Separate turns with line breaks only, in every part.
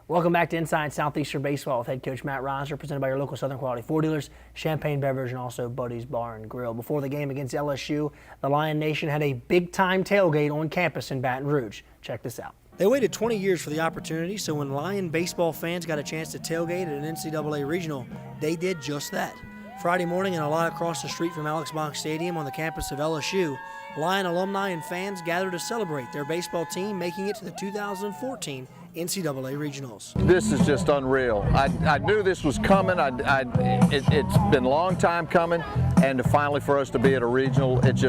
Welcome back to Inside Southeastern Baseball with head coach Matt Reiser, presented by your local Southern Quality Ford dealers, Champagne Beverage, and also Buddy's Bar and Grill. Before the game against LSU, the Lion Nation had a big-time tailgate on campus in Baton Rouge. Check this out. They waited 20 years for the opportunity, so when Lion baseball fans got a chance to tailgate at an NCAA regional, they did just that. Friday morning in a lot across the street from Alex Box Stadium on the campus of LSU, Lion alumni and fans gathered to celebrate their baseball team making it to the 2014 NCAA Regionals.
This is just unreal. I knew this was coming. It's been a long time coming, and finally for us to be at a regional, it's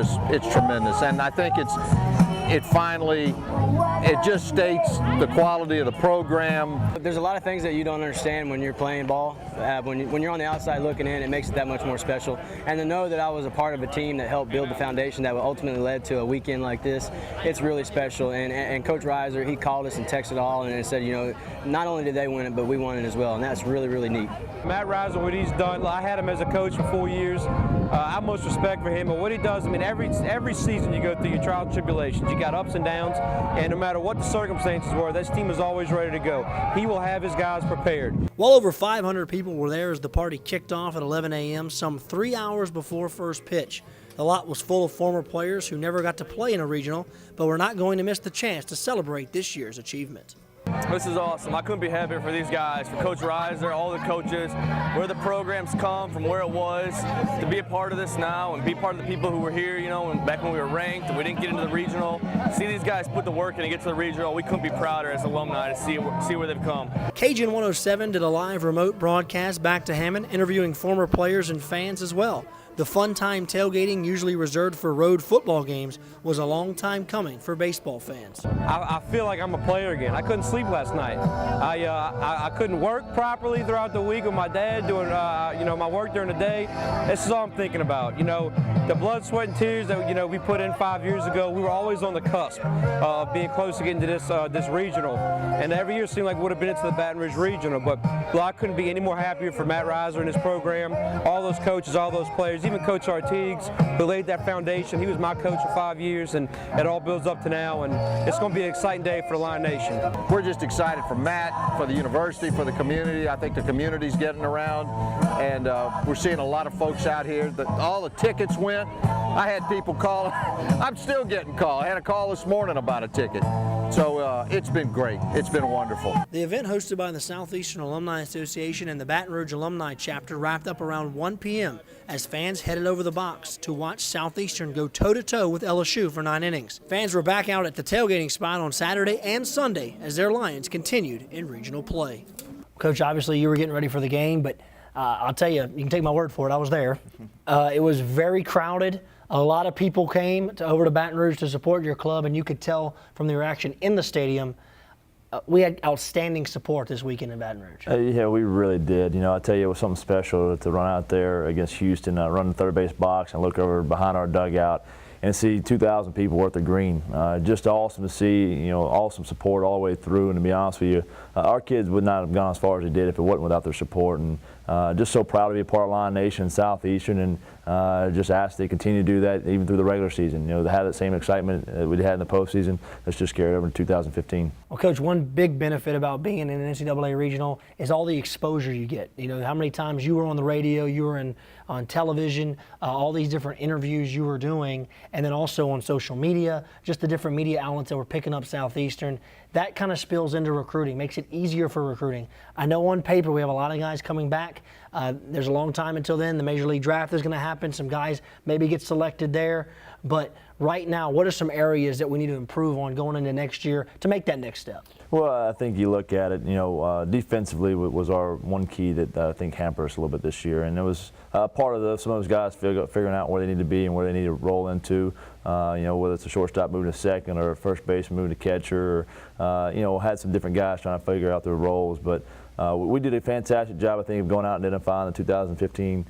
tremendous. And I think it just states the quality of the program.
There's a lot of things that you don't understand when you're playing ball. When you're on the outside looking in, it makes it that much more special. And to know that I was a part of a team that helped build the foundation that ultimately led to a weekend like this, it's really special. And Coach Reiser, he called us and texted all and said, you know, not only did they win it, but we won it as well. And that's really, really neat.
Matt Reiser, what he's done, I had him as a coach for 4 years. I have most respect for him, but what he does, I mean, every season you go through your trials and tribulations. You got ups and downs, and no matter what the circumstances were, this team is always ready to go. He will have his guys prepared.
Well over 500 people were there as the party kicked off at 11 a.m., some 3 hours before first pitch. The lot was full of former players who never got to play in a regional, but were not going to miss the chance to celebrate this year's achievement.
This is awesome. I couldn't be happier for these guys, for Coach Reiser, all the coaches, where the program's come from, where it was, to be a part of this now and be part of the people who were here, you know, back when we were ranked and we didn't get into the regional. See these guys put the work in and get to the regional. We couldn't be prouder as alumni to see where they've come.
Cajun 107 did a live remote broadcast back to Hammond, interviewing former players and fans as well. The fun time tailgating, usually reserved for road football games, was a long time coming for baseball fans.
I feel like I'm a player again. I couldn't sleep last night. I couldn't work properly throughout the week with my dad doing my work during the day. This is all I'm thinking about. You know, the blood, sweat, and tears that we put in 5 years ago. We were always on the cusp of being close to getting to this regional, and every year seemed like we would have been into the Baton Rouge regional. But I couldn't be any more happier for Matt Reiser and his program, all those coaches, all those players. Even Coach Artigues, who laid that foundation. He was my coach for 5 years, and it all builds up to now, and it's going to be an exciting day for the Lion Nation.
We're just excited for Matt, for the university, for the community. I think the community's getting around, and we're seeing a lot of folks out here. All the tickets went. I had people call. I'm still getting calls. I had a call this morning about a ticket. So it's been great. It's been wonderful.
The event, hosted by the Southeastern Alumni Association and the Baton Rouge Alumni Chapter, wrapped up around 1 p.m. as fans headed over the box to watch Southeastern go toe-to-toe with LSU for 9 innings. Fans were back out at the tailgating spot on Saturday and Sunday as their Lions continued in regional play. Coach, obviously you were getting ready for the game, but I'll tell you, you can take my word for it, I was there. It was very crowded. A lot of people came over to Baton Rouge to support your club, and you could tell from the reaction in the stadium, we had outstanding support this weekend in Baton Rouge.
Yeah, we really did. You know, I tell you, it was something special to run out there against Houston, run the third base box and look over behind our dugout and see 2,000 people worth of green. Just awesome to see, you know, awesome support all the way through. And to be honest with you, our kids would not have gone as far as they did if it wasn't without their support. And just so proud to be a part of Lion Nation, Southeastern, and just ask they continue to do that even through the regular season. You know, to have that same excitement that we had in the postseason, let's just carry it over to 2015.
Well, Coach, one big benefit about being in an NCAA regional is all the exposure you get. You know, how many times you were on the radio, you were on television, all these different interviews you were doing, and then also on social media, just the different media outlets that were picking up Southeastern. That kind of spills into recruiting, makes it easier for recruiting. I know on paper we have a lot of guys coming back. There's a long time until then. The Major League Draft is going to happen. Some guys maybe get selected there. But right now, what are some areas that we need to improve on going into next year to make that next step?
Well, I think you look at it, you know, defensively was our one key that I think hampered us a little bit this year. And it was part of some of those guys figuring out where they need to be and where they need to roll into. You know, whether it's a shortstop moving to second or a first base moving to catcher, or, you know, had some different guys trying to figure out their roles. But we did a fantastic job, I think, of going out and identifying the 2015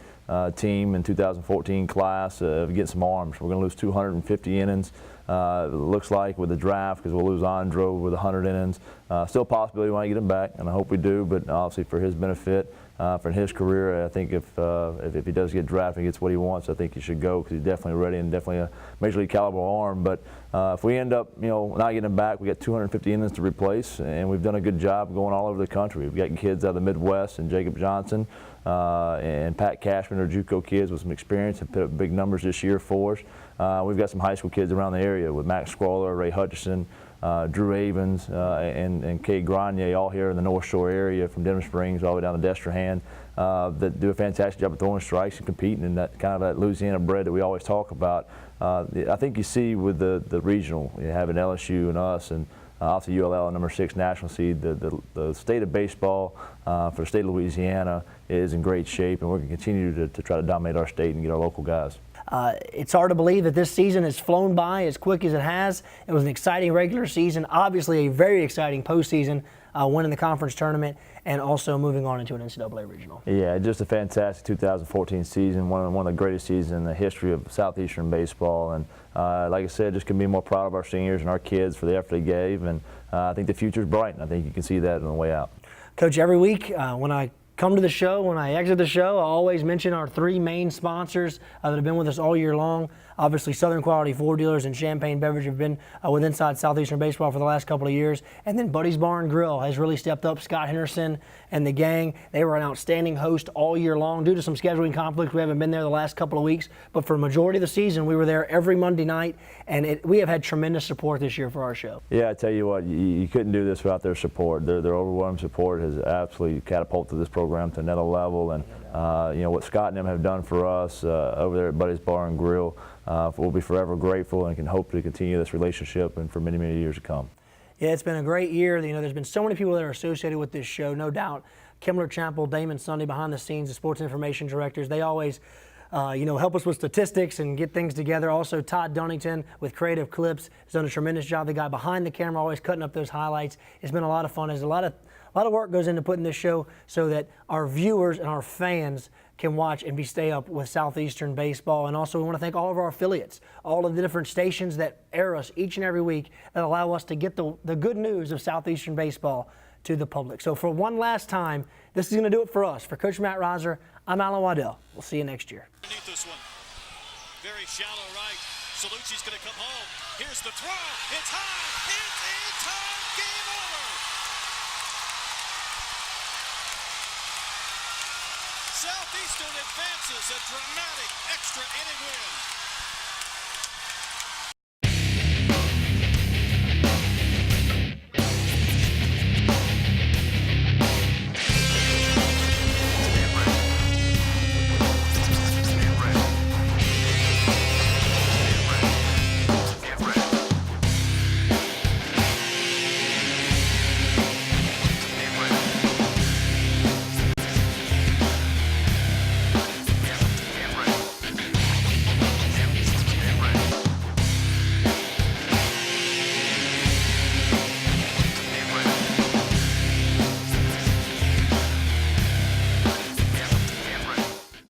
team and 2014 class of getting some arms. We're going to lose 250 innings. It looks like with the draft, because we'll lose Andro with 100 innings. Still a possibility we might get him back, and I hope we do, but obviously for his benefit, for his career, I think if he does get drafted and gets what he wants, I think he should go, because he's definitely ready and definitely a major league caliber arm. But if we end up, not getting him back, we got 250 innings to replace, and we've done a good job going all over the country. We've got kids out of the Midwest, and Jacob Johnson and Pat Cashman are JUCO kids with some experience and put up big numbers this year for us. We've got some high school kids around the area with Max Squaller, Ray Hutchison, Drew Avens, and Kay Grenier, all here in the North Shore area from Denver Springs all the way down to Destrehan, that do a fantastic job of throwing strikes and competing in that kind of that Louisiana bred that we always talk about. I think you see with the regional, having LSU and us, and obviously ULL, number 6 national seed, the state of baseball for the state of Louisiana is in great shape, and we're going to continue to try to dominate our state and get our local guys.
It's hard to believe that this season has flown by as quick as it has. It was an exciting regular season, obviously a very exciting postseason, winning the conference tournament, and also moving on into an NCAA regional.
Yeah, just a fantastic 2014 season, one of the greatest seasons in the history of Southeastern baseball. And like I said, just couldn't be more proud of our seniors and our kids for the effort they gave. And I think the future's bright, and I think you can see that on the way out.
Coach, every week when I come to the show, when I exit the show, I always mention our 3 main sponsors that have been with us all year long. Obviously, Southern Quality Ford Dealers and Champaign Beverage have been with Inside Southeastern Baseball for the last couple of years. And then Buddy's Bar and Grill has really stepped up. Scott Henderson and the gang, they were an outstanding host all year long. Due to some scheduling conflicts, we haven't been there the last couple of weeks. But for a majority of the season, we were there every Monday night. And we have had tremendous support this year for our show.
Yeah, I tell you what, you couldn't do this without their support. Their overwhelming support has absolutely catapulted this program to another level. And what Scott and them have done for us over there at Buddy's Bar and Grill, we'll be forever grateful and can hope to continue this relationship and for many, many years to come.
Yeah, it's been a great year. There's been so many people that are associated with this show, no doubt. Kimmler Champel, Damon Sunday behind the scenes, the sports information directors, they always help us with statistics and get things together. Also, Todd Dunnington with Creative Clips has done a tremendous job. The guy behind the camera always cutting up those highlights. It's been a lot of fun. There's a lot of work goes into putting this show so that our viewers and our fans can watch and stay up with Southeastern baseball. And also we want to thank all of our affiliates, all of the different stations that air us each and every week that allow us to get the good news of Southeastern baseball to the public. So for one last time, this is going to do it for us. For Coach Matt Reiser, I'm Alan Waddell. We'll see you next year.
Underneath this one, very shallow right. Salucci's going to come home. Here's the throw. It's high. It's in time. Game over. Southeastern advances a dramatic extra inning win.